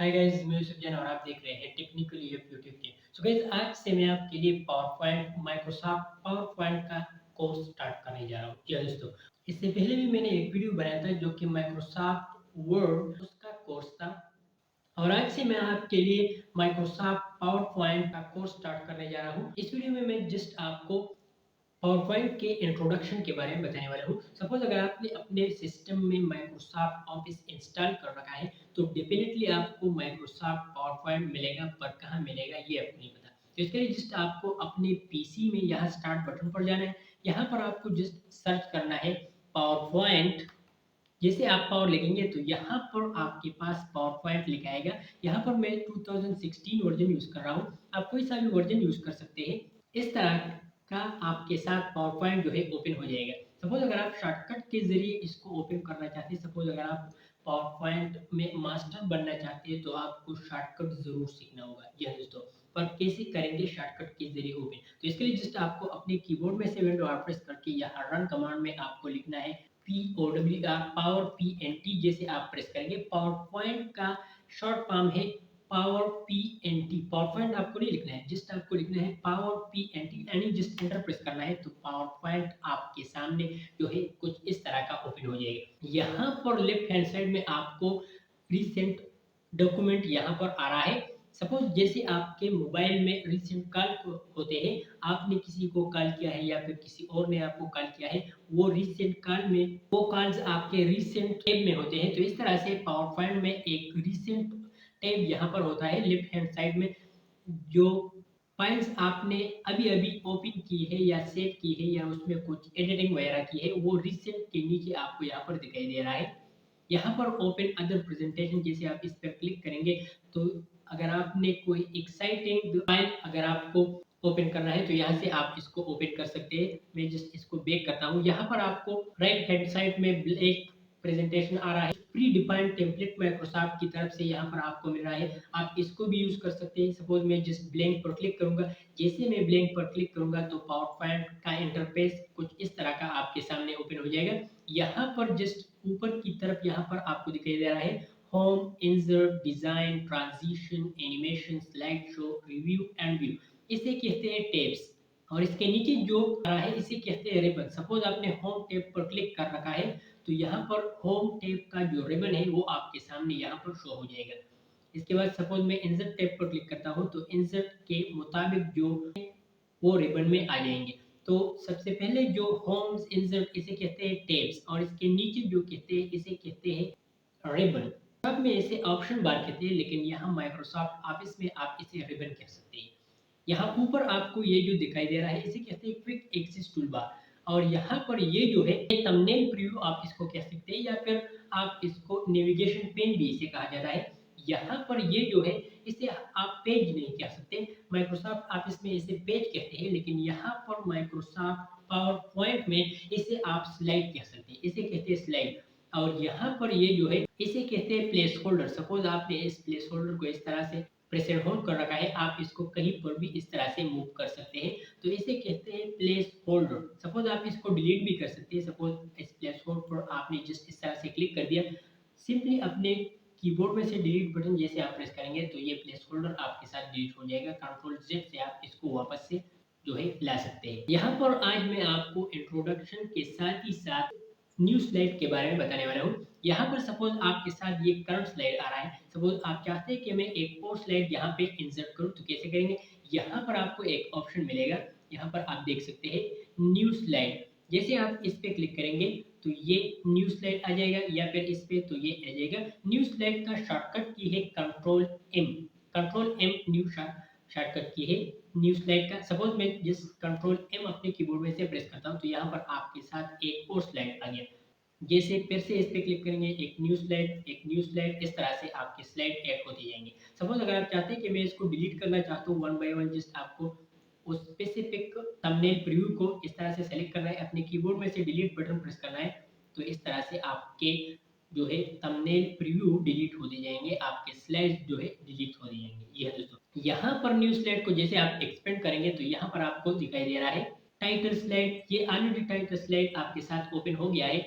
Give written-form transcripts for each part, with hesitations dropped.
Hi guys, मैं यूसुफ जैन और आप देख रहे हैं टेक्निकली यूट्यूब के। सो गाइस, आज से मैं आपके लिए power point Microsoft power point का कोर्स स्टार्ट करने जा रहा हूँ। जी हाँ दोस्तों, इससे पहले भी मैंने एक वीडियो बनाया था जो कि माइक्रोसॉफ्ट वर्ड उसका कोर्स था। और आज से मैं आपके लिए माइक्रोसॉफ्ट पावर पॉइंट का कोर्स स्टार्ट करने जा रहा हूँ। इस वीडियो में मैं जस्ट आपको पावर पॉइंट के इंट्रोडक्शन के बारे में बताने वाला हूँ। सपोज अगर आपने अपने सिस्टम में माइक्रोसॉफ्ट ऑफिस इंस्टॉल कर रखा है तो डेफिनेटली आपको माइक्रोसॉफ्ट पावर पॉइंट मिलेगा, पर कहाँ मिलेगा ये आपको नहीं पता। तो इसके लिए जस्ट आपको अपने पीसी में यहाँ स्टार्ट बटन पर जाना है। यहाँ पर आपको जस्ट सर्च करना है पावर पॉइंट। जैसे आप पावर लिखेंगे तो यहाँ पर आपके पास पावर पॉइंट लिखा आएगा। यहाँ पर मैं 2016 वर्जन यूज कर रहा हूँ, आप कोई सा भी वर्जन यूज कर सकते हैं। इस तरह का आपके साथ पावर पॉइंट जो है ओपन हो जाएगा। सपोज अगर आप शॉर्टकट के जरिए इसको ओपन करना चाहते हैं, सपोज अगर आप पावर पॉइंट में मास्टर बनना चाहते हैं तो आपको शॉर्टकट जरूर सीखना होगा। जी हाँ दोस्तों, पर कैसे करेंगे शॉर्टकट के जरिए ओपन? तो इसके लिए जस्ट आपको अपने कीबोर्ड में से विंडो प्रेस करके यहाँ रन कमांड में आपको लिखना है POWR पावर PNT। जैसे आप प्रेस करेंगे, पावर पॉइंट का शॉर्ट फॉर्म है पावर PNT। पावर पॉइंट आपको नहीं लिखना है, जस्ट आपको लिखना है पावर PNT, यानी जस्ट एंटर प्रेस करना है तो पावर पॉइंट आपके सामने जो है कुछ इस तरह का ओपन हो जाएगा। यहाँ पर लेफ्ट हैंड साइड में आपको रिसेंट डॉक्यूमेंट यहाँ पर आ रहा है। सपोज जैसे आपके मोबाइल में रिसेंट कॉल होते हैं, आपने किसी को कॉल किया है या फिर किसी और ने आपको कॉल किया है, वो रिसेंट कॉल में वो कॉल्स आपके रिसेंट टैब में होते हैं। तो इस तरह से पावर पॉइंट में एक रिसेंट टैब यहाँ पर होता है लेफ्ट हैंड साइड में। जो फाइल्स आपने अभी अभी ओपन की है या सेव की है या उसमें कुछ एडिटिंग वगैरह की है, वो रिसेंट के नीचे आपको यहाँ पर दिखाई दे रहा है। यहाँ पर ओपन अदर प्रेजेंटेशन, जैसे आप इस पर क्लिक करेंगे तो अगर आपने कोई एक्साइटिंग फाइल अगर आपको ओपन करना है तो यहाँ से आप इसको ओपन कर सकते हैं। मैं जस्ट इसको बैक करता हूँ। यहाँ पर आपको राइट हैंड साइड में एक प्रेजेंटेशन आ रहा है, प्री डिफाइंड टेम्पलेट माइक्रोसॉफ्ट की तरफ से यहाँ पर आपको मिल रहा है। आप इसको भी यूज कर सकते हैं। सपोज मैं जस्ट ब्लैंक पर क्लिक करूंगा, जैसे मैं ब्लैंक पर क्लिक करूंगा तो पावर पॉइंट का इंटरफेस कुछ इस तरह का आपके सामने ओपन हो जाएगा। यहाँ पर जस्ट ऊपर की तरफ यहाँ पर आपको दिखाई दे रहा है home, insert, design, transition, animation, slide show, review and view. इसे कहते हैं टेब्स। और इसके नीचे जो आ रहा है इसे कहते हैं रिबन। सपोज आपने होम टैब पर क्लिक कर रखा है तो यहाँ पर होम टैब का जो रिबन है वो आपके सामने यहाँ पर शो हो जाएगा। इसके बाद सपोज मैं इंसर्ट टैब पर क्लिक करता हूँ तो इंसर्ट के मुताबिक जो वो रिबन में आ जाएंगे। तो सबसे पहले जो होम्स, इंसर्ट इसे कहते हैं टेब्स, और इसके नीचे जो कहते हैं इसे कहते हैं रिबन। सब में इसे ऑप्शन बार कहते हैं, लेकिन यहाँ माइक्रोसॉफ्ट ऑफिस में आप इसे रिबन कह सकते हैं। यहाँ ऊपर आपको ये जो दिखाई दे रहा है इसे कहते हैं क्विक एक्सेस टूल बार। और यहाँ पर ये जो है थंबनेल प्रीव्यू आप इसको कह सकते हैं, या फिर आप इसको नेविगेशन पेन भी इसे कहा जाता है। यहाँ पर ये जो है इसे आप पेज नहीं कह सकते, माइक्रोसॉफ्ट ऑफिस में इसे पेज कहते हैं, लेकिन यहाँ पर माइक्रोसॉफ्ट पावर पॉइंट में इसे आप स्लाइड कह सकते हैं, इसे कहते हैं स्लाइड। और यहाँ पर ये जो है इसे कहते हैं प्लेस होल्डर। सपोज आपने इस प्लेस होल्डर को इस तरह से प्रेजेंट होल्ड कर रखा है, आप इसको कहीं पर भी इस तरह से मूव कर सकते हैं, तो इसे कहते हैं प्लेस होल्डर। सपोज आप इसको डिलीट भी कर सकते हैं। सपोज इस प्लेस होल्डर पर आपने जस्ट इस तरह से क्लिक कर दिया, सिंपली अपने कीबोर्ड में से डिलीट बटन जैसे आप प्रेस करेंगे तो ये प्लेस होल्डर आपके साथ डिलीट हो जाएगा। कंट्रोल जेड से आप इसको वापस से जो है ला सकते हैं। यहाँ पर आज मैं आपको इंट्रोडक्शन के साथ ही साथ न्यू स्लाइड के बारे में बताने वाला हूँ। यहाँ पर सपोज आपके साथ ये करंट स्लाइड आ रहा है, सपोज आप चाहते हैं कि मैं एक और स्लाइड यहाँ पे इंसर्ट करूँ, तो कैसे करेंगे? यहाँ पर आपको एक ऑप्शन मिलेगा, यहाँ पर आप देख सकते हैं न्यू स्लाइड। जैसे आप इस पे क्लिक करेंगे तो ये न्यू स्लाइड आ जाएगा, या फिर इस पे तो ये आ जाएगा। न्यू स्लाइड का शॉर्टकट की है control M. Control M new shortcut key है न्यू स्लाइड का। सपोज मैं जिस कंट्रोल एम अपने कीबोर्ड में से प्रेस करता हूँ तो यहाँ पर आपके साथ एक और स्लाइड आ गया। जैसे फिर से इस पे क्लिक करेंगे, एक न्यू स्लाइड, एक न्यू स्लाइड, इस तरह से आपके स्लाइड ऐड होते जाएंगे। सपोज अगर आप चाहते हैं कि मैं इसको डिलीट करना चाहता हूँ वन बाय वन, जस्ट आपको उस स्पेसिफिक थंबनेल प्रीव्यू को इस तरह से सेलेक्ट करना है, अपने कीबोर्ड में से डिलीट बटन प्रेस करना है, तो इस तरह से आपके जो है थंबनेल प्रीव्यू डिलीट होते जाएंगे, आपके स्लाइड्स जो है डिलीट होते जाएंगे। ये है दोस्तों। यहाँ पर न्यू स्लाइड को जैसे आप एक्सपेंड करेंगे तो यहाँ पर आपको दिखाई दे रहा है टाइटल स्लाइड। ये ऑलरेडी टाइटल स्लाइड आपके साथ ओपन हो गया है।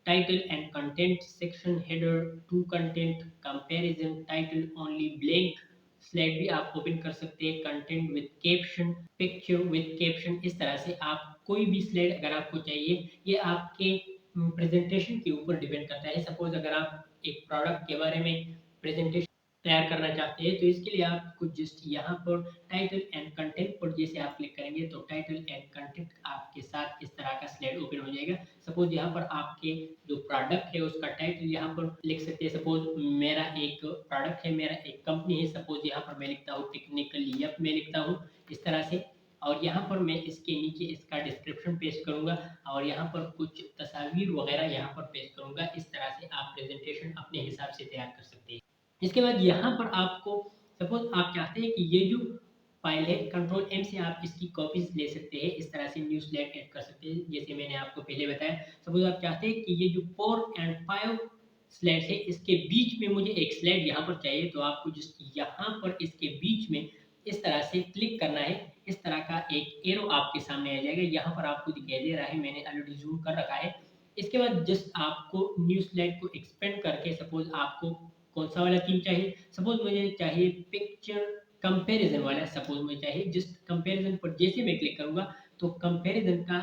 title and content, section, header, to content, comparison, title only, blank slide भी आप ओपन कर सकते हैं, content with caption, picture with caption. इस तरह से आप कोई भी स्लाइड अगर आपको चाहिए, ये आपके प्रेजेंटेशन के ऊपर डिपेंड करता है। सपोज अगर आप एक प्रोडक्ट के बारे में प्रेजेंटेशन तैयार करना चाहते हैं, तो इसके लिए आपको जस्ट यहाँ पर टाइटल एंड कंटेंट पर जैसे आप क्लिक करेंगे तो टाइटल एंड कंटेंट आपके साथ इस तरह का स्लाइड ओपन हो जाएगा। सपोज यहाँ पर आपके जो प्रोडक्ट है उसका टाइटल यहाँ पर लिख सकते हैं। सपोज मेरा एक प्रोडक्ट है, मेरा एक कंपनी है, सपोज यहाँ पर मैं लिखता हूँ टेक्निकल यप में लिखता हूँ इस तरह से, और यहाँ पर मैं इसके नीचे इसका डिस्क्रिप्शन पेस्ट करूँगा और यहाँ पर कुछ तस्वीर वगैरह यहाँ पर पेस्ट करूँगा। इस तरह से आप प्रेजेंटेशन अपने हिसाब से तैयार कर सकते हैं। इसके बाद यहाँ पर आपको सपोज आप चाहते हैं कि ये जो फाइल है कंट्रोल एम से आप इसकी कॉपीज ले सकते हैं, इस तरह से न्यू स्लाइड ऐड कर सकते हैं जैसे मैंने आपको पहले बताया। सपोज आप चाहते हैं कि ये जो 4 और 5 स्लाइड है इसके बीच में मुझे एक स्लाइड यहाँ पर चाहिए, तो आपको जस्ट यहाँ पर इसके बीच में इस तरह से क्लिक करना है। इस तरह का एक एरो आपके सामने आ जाएगा, यहाँ पर आपको दिखाई दे रहा है, मैंने ऑलरेडी जूम कर रखा है। इसके बाद जस्ट आपको न्यू स्लाइड को एक्सपेंड करके, सपोज आपको कौन सा वाला थीम चाहिए, सपोज मुझे चाहिए पिक्चर कंपैरिजन वाला, सपोज मुझे चाहिए जस्ट कंपैरिजन पर जैसे मैं क्लिक करूंगा तो कंपैरिजन का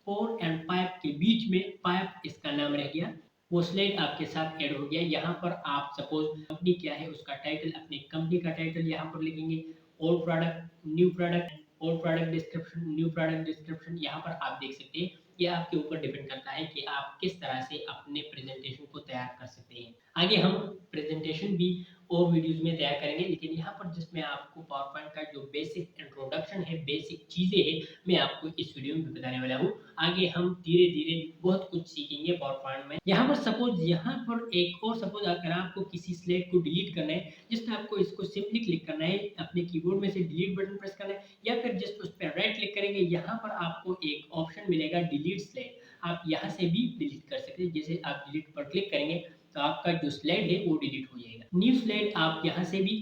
4 और 5 के बीच में 5 इसका नाम रह गया, वो स्लाइड आपके साथ ऐड हो गया। यहाँ पर आप सपोज कंपनी क्या है उसका टाइटल, अपनी कंपनी का टाइटल यहाँ पर लिखेंगे, old product new product, old product description, new product description. यहाँ पर आप देख सकते हैं, ये आपके ऊपर डिपेंड करता है कि आप किस तरह से अपने प्रेजेंटेशन को तैयार कर सकते हैं। आगे हम प्रेजेंटेशन भी और वीडियोस में तैयार करेंगे, लेकिन यहाँ पर जिस मैं आपको पावर पॉइंट का जो बेसिक इंट्रोडक्शन है, बेसिक चीज़ें हैं, मैं आपको इस वीडियो में बताने वाला हूँ। आगे हम धीरे धीरे बहुत कुछ सीखेंगे पावर पॉइंट में। यहाँ पर सपोज यहाँ पर एक और सपोज अगर आपको किसी स्लाइड को डिलीट करना है, जस्ट आपको इसको सिंपली क्लिक करना है, अपने कीबोर्ड में से डिलीट बटन प्रेस करना है, या फिर जस्ट उस पर राइट क्लिक करेंगे, यहाँ पर आपको एक ऑप्शन मिलेगा डिलीट स्लाइड, आप यहाँ से भी डिलीट कर सकते हैं। जैसे आप डिलीट पर क्लिक करेंगे तो आपका जो स्लाइड है वो डिलीट हो जाएगा। न्यू स्लाइड आप यहाँ से भी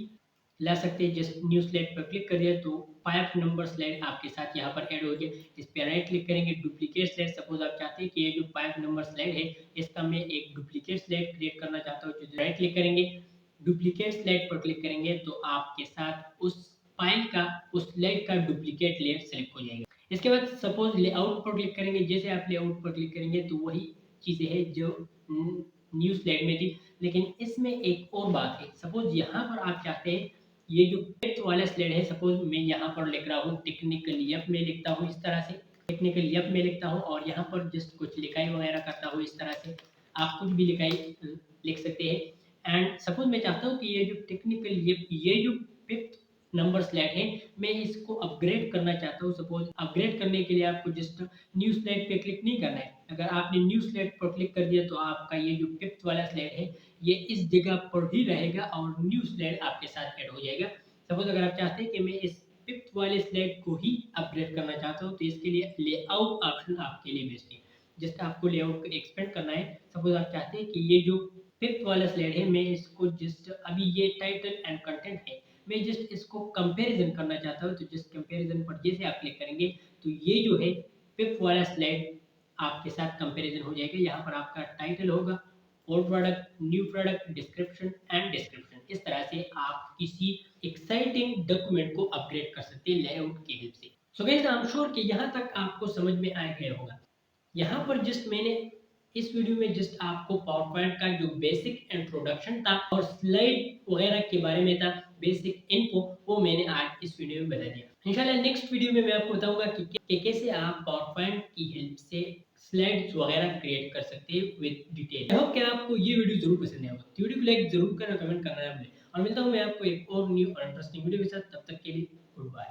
ला सकते हैं, जस्ट न्यू स्लाइड पर क्लिक करिए तो 5 नंबर स्लाइड आपके साथ यहाँ पर ऐड हो गया। इस पर राइट क्लिक करेंगे, डुप्लीकेट स्लाइड, सपोज आप चाहते हैं कि ये जो 5 नंबर स्लाइड है इसका मैं एक डुप्लीकेट स्लाइड क्रिएट करना चाहता हूँ, तो राइट क्लिक करेंगे, डुप्लीकेट स्लाइड पर क्लिक करेंगे तो आपके साथ उस फाइल का, उस स्लाइड का डुप्लीकेट लेयर सेलेक्ट हो जाएगा। इसके बाद सपोज लेआउट पर क्लिक करेंगे, जैसे आप लेआउट पर क्लिक करेंगे तो वही चीज़ें हैं जो न्यू स्लाइड में थी, लेकिन इसमें एक और बात है। सपोज यहाँ पर आप चाहते हैं ये जो टेक्स्ट वाला स्लाइड है, सपोज मैं यहाँ पर लिख रहा हूँ टेक्निकल यप में लिखता हूँ, इस तरह से टेक्निकल यप में लिखता हूँ और यहाँ पर जस्ट कुछ लिखाई वगैरह करता हूँ, इस तरह से आप कुछ भी लिखाई लिख सकते हैं। एंड सपोज मैं चाहता हूँ कि ये जो टेक्निकल यप, ये जो 5th नंबर स्लाइड है, मैं इसको अपग्रेड करना चाहता हूँ। सपोज अपग्रेड करने के लिए आपको जस्ट न्यू स्लाइड पे क्लिक नहीं करना है, अगर आपने न्यू स्लाइड पर क्लिक कर दिया तो आपका ये जो 5th वाला स्लाइड है ये इस जगह पर ही रहेगा और न्यू स्लाइड आपके साथ ऐड हो जाएगा। सपोज अगर आप चाहते हैं कि मैं इस 5th वाले स्लाइड को ही अपग्रेड करना चाहता हूँ तो इसके लिए लेआउट ऑप्शन आपके लिए बेस्ट है, जस्ट आपको लेआउट को एक्सपेंड करना है। सपोज आप चाहते हैं कि ये जो 5th वाला स्लाइड है मैं इसको जस्ट, अभी ये टाइटल एंड कंटेंट है, मैं जस्ट इसको कंपैरिजन करना चाहता हूँ, तो जस्ट कंपैरिजन पर जैसे आप क्लिक करेंगे तो ये जो है 5th वाला स्लाइड आपके साथ कंपैरिजन हो जाएगा। यहाँ पर आपका टाइटल होगा, old product, new product, description and description. इस तरह से आप किसी एक्साइटिंग डॉक्यूमेंट को अपग्रेड कर सकते हैं लेआउट की हेल्प से। So guys I am sure कि यहाँ तक आपको समझ में आ गया होगा। यहाँ पर जस्ट मैंने इस वीडियो में जस्ट आपको पावर पॉइंट का जो बेसिक इंट्रोडक्शन था और स्लाइड वगैरह के बारे में था, बेसिक इन्फो, वो मैंने आज इस वीडियो में बता दिया। इंशाल्लाह नेक्स्ट वीडियो में मैं आपको बताऊंगा कि कैसे आप पावर पॉइंट की हेल्प से स्लाइड्स वगैरह क्रिएट कर सकते हैं विद डिटेल। आई होप कि आपको ये वीडियो जरूर पसंद आया होगा, तो वीडियो को लाइक जरूर करना, कमेंट करना ना भूलें, और मिलता हूँ मैं आपको एक और न्यू और इंटरेस्टिंग वीडियो के साथ। तब तक के लिए गुड बाय।